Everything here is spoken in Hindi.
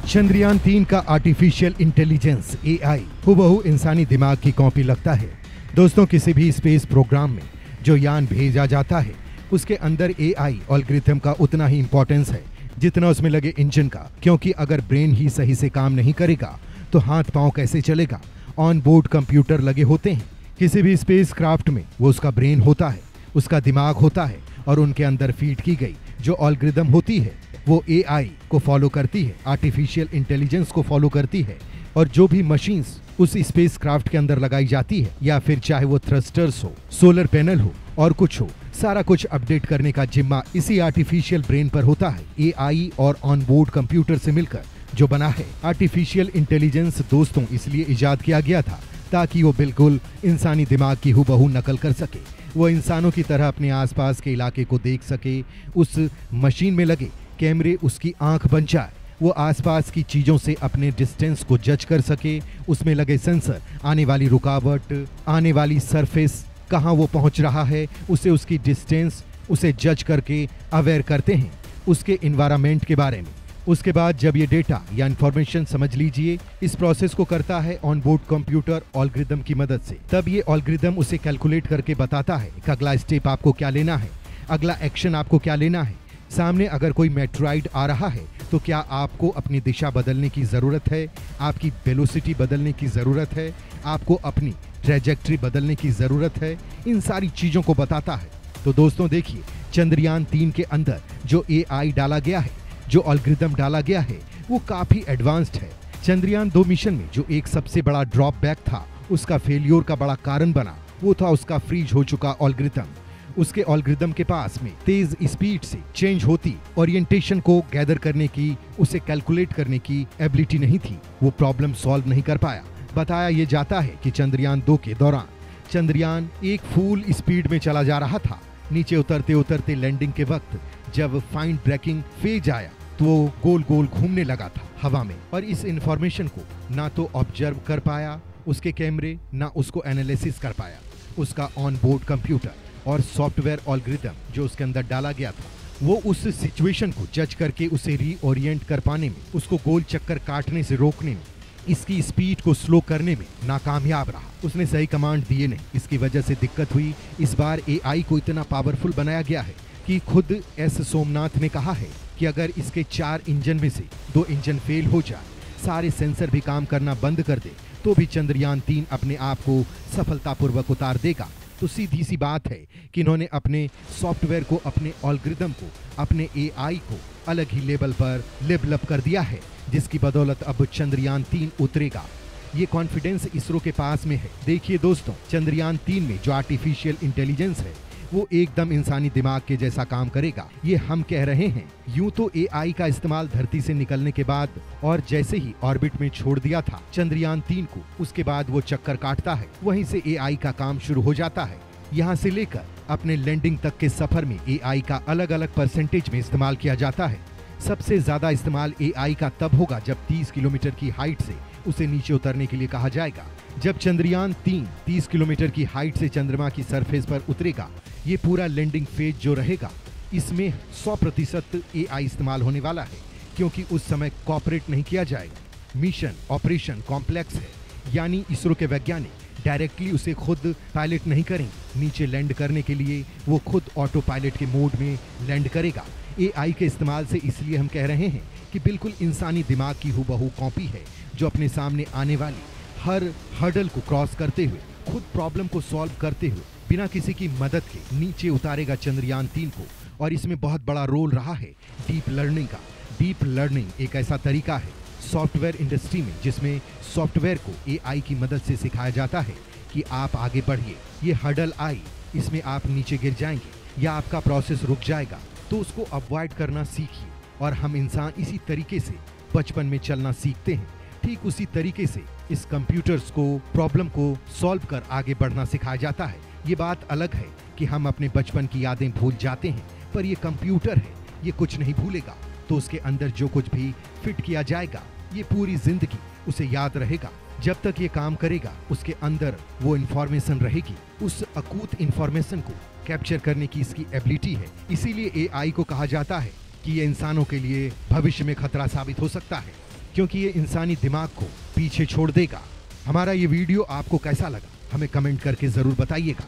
चंद्रयान-3 का आर्टिफिशियल इंटेलिजेंस एआई हूबहू इंसानी दिमाग की कॉपी लगता है। दोस्तों, किसी भी स्पेस प्रोग्राम में जो यान भेजा जाता है उसके अंदर एआई एल्गोरिथम का उतना ही इंपॉर्टेंस है जितना उसमें लगे इंजन का, क्योंकि अगर ब्रेन ही सही से काम नहीं करेगा तो हाथ पांव कैसे चलेगा। ऑन बोर्ड कंप्यूटर लगे होते हैं किसी भी स्पेस क्राफ्ट में, वो उसका ब्रेन होता है, उसका दिमाग होता है, और उनके अंदर फीड की गई जो एल्गोरिथम होती है वो एआई को फॉलो करती है, आर्टिफिशियल इंटेलिजेंस को फॉलो करती है। और जो भी मशीन्स उस स्पेस क्राफ्ट के अंदर लगाई जाती है, या फिर चाहे वो थ्रस्टर्स हो, सोलर पैनल हो और कुछ हो, सारा कुछ अपडेट करने का जिम्मा इसी आर्टिफिशियल ब्रेन पर होता है। एआई और ऑन बोर्ड कंप्यूटर से मिलकर जो बना है आर्टिफिशियल इंटेलिजेंस दोस्तों, इसलिए इजाद किया गया था ताकि वो बिल्कुल इंसानी दिमाग की हूबहू नकल कर सके। वो इंसानों की तरह अपने आसपास के इलाके को देख सके, उस मशीन में लगे कैमरे उसकी आंख बन जाए, वो आसपास की चीज़ों से अपने डिस्टेंस को जज कर सके, उसमें लगे सेंसर आने वाली रुकावट, आने वाली सरफेस, कहाँ वो पहुंच रहा है, उसे उसकी डिस्टेंस उसे जज करके अवेयर करते हैं उसके इन्वायरमेंट के बारे में। उसके बाद जब ये डेटा या इन्फॉर्मेशन समझ लीजिए इस प्रोसेस को करता है ऑन बोर्ड कंप्यूटर एल्गोरिथम की मदद से, तब ये एल्गोरिथम उसे कैलकुलेट करके बताता है कि अगला स्टेप आपको क्या लेना है, अगला एक्शन आपको क्या लेना है। सामने अगर कोई मेट्रॉइड आ रहा है तो क्या आपको अपनी दिशा बदलने की ज़रूरत है, आपकी वेलोसिटी बदलने की ज़रूरत है, आपको अपनी ट्रैजेक्टरी बदलने की ज़रूरत है, इन सारी चीज़ों को बताता है। तो दोस्तों देखिए, चंद्रयान-3 के अंदर जो एआई डाला गया है, जो एल्गोरिथम डाला गया है, वो काफ़ी एडवांस्ड है। चंद्रयान-2 मिशन में जो एक सबसे बड़ा ड्रॉप बैक था, उसका फेलियर का बड़ा कारण बना, वो था उसका फ्रीज हो चुका एल्गोरिथम। उसके एल्गोरिथम के पास में तेज स्पीड से चेंज होती ओरिएंटेशन को गैदर करने की, उसे कैलकुलेट करने की एबिलिटी नहीं थी, वो प्रॉब्लम सॉल्व नहीं कर पाया। बताया ये जाता है कि चंद्रयान-2 के दौरान चंद्रयान एक फुल स्पीड में चला जा रहा था। नीचे उतरते उतरते लैंडिंग के वक्त जब फाइन ब्रेकिंग फेज आया तो वो गोल गोल घूमने लगा था हवा में, और इस इंफॉर्मेशन को ना तो ऑब्जर्व कर पाया उसके कैमरे, ना उसको एनालिसिस कर पाया उसका ऑन बोर्ड कंप्यूटर। और सॉफ्टवेयर एल्गोरिथम जो उसके अंदर डाला गया था, वो उस सिचुएशन को जज करके उसे रीओरिएंट कर पाने में, उसको गोल चक्कर काटने से रोकने में, इसकी स्पीड को स्लो करने में नाकामयाब रहा। उसने सही कमांड दिए नहीं, इसकी वजह से दिक्कत हुई। इस बार एआई को इतना पावरफुल बनाया गया है कि खुद एस सोमनाथ ने कहा है कि अगर इसके 4 इंजन में से 2 इंजन फेल हो जाए, सारे सेंसर भी काम करना बंद कर दे, तो भी चंद्रयान-3 अपने आप को सफलतापूर्वक उतार देगा। तो सीधी सी बात है कि इन्होंने अपने सॉफ्टवेयर को, अपने एल्गोरिथम को, अपने एआई को अलग ही लेवल पर लेवल अप कर दिया है, जिसकी बदौलत अब चंद्रयान-3 उतरेगा। ये कॉन्फिडेंस इसरो के पास में है। देखिए दोस्तों, चंद्रयान-3 में जो आर्टिफिशियल इंटेलिजेंस है वो एकदम इंसानी दिमाग के जैसा काम करेगा, ये हम कह रहे हैं। यूं तो एआई का इस्तेमाल धरती से निकलने के बाद और जैसे ही ऑर्बिट में छोड़ दिया था चंद्रयान-3 को, उसके बाद वो चक्कर काटता है, वहीं से एआई का काम शुरू हो जाता है। यहाँ से लेकर अपने लैंडिंग तक के सफर में एआई का अलग अलग परसेंटेज में इस्तेमाल किया जाता है। सबसे ज्यादा इस्तेमाल एआई का तब होगा जब 30 किलोमीटर की हाइट से उसे नीचे उतरने के लिए कहा जाएगा। जब चंद्रयान-3 30 किलोमीटर की हाइट से चंद्रमा की सरफेस पर उतरेगा, ये पूरा लैंडिंग फेज जो रहेगा, इसमें 100% एआई इस्तेमाल होने वाला है, क्योंकि उस समय कॉपरेट नहीं किया जाएगा। मिशन ऑपरेशन कॉम्प्लेक्स है, यानी इसरो के वैज्ञानिक डायरेक्टली उसे खुद पायलट नहीं करेंगे। नीचे लैंड करने के लिए वो खुद ऑटो पायलट के मोड में लैंड करेगा। एआई के इस्तेमाल से इसलिए हम कह रहे हैं कि बिल्कुल इंसानी दिमाग की हूबहू कॉपी है, जो अपने सामने आने वाली हर हर्डल को क्रॉस करते हुए, खुद प्रॉब्लम को सॉल्व करते हुए, बिना किसी की मदद के नीचे उतारेगा चंद्रयान-3 को। और इसमें बहुत बड़ा रोल रहा है डीप लर्निंग का। डीप लर्निंग एक ऐसा तरीका है सॉफ्टवेयर इंडस्ट्री में जिसमें सॉफ्टवेयर को एआई की मदद से सिखाया जाता है कि आप आगे बढ़िए, ये हर्डल आई, इसमें आप नीचे गिर जाएंगे या आपका प्रोसेस रुक जाएगा, तो उसको अवॉइड करना सीखिए। और हम इंसान इसी तरीके से बचपन में चलना सीखते हैं, ठीक उसी तरीके से इस कंप्यूटर्स को प्रॉब्लम को सॉल्व कर आगे बढ़ना सिखाया जाता है। ये बात अलग है कि हम अपने बचपन की यादें भूल जाते हैं, पर ये कंप्यूटर है, ये कुछ नहीं भूलेगा। तो उसके अंदर जो कुछ भी फिट किया जाएगा, ये पूरी जिंदगी उसे याद रहेगा। जब तक ये काम करेगा, उसके अंदर वो इंफॉर्मेशन रहेगी, उस अकूत इंफॉर्मेशन को कैप्चर करने की इसकी एबिलिटी है। इसीलिए एआई को कहा जाता है कि ये इंसानों के लिए भविष्य में खतरा साबित हो सकता है, क्योंकि ये इंसानी दिमाग को पीछे छोड़ देगा। हमारा ये वीडियो आपको कैसा लगा हमें कमेंट करके जरूर बताइएगा।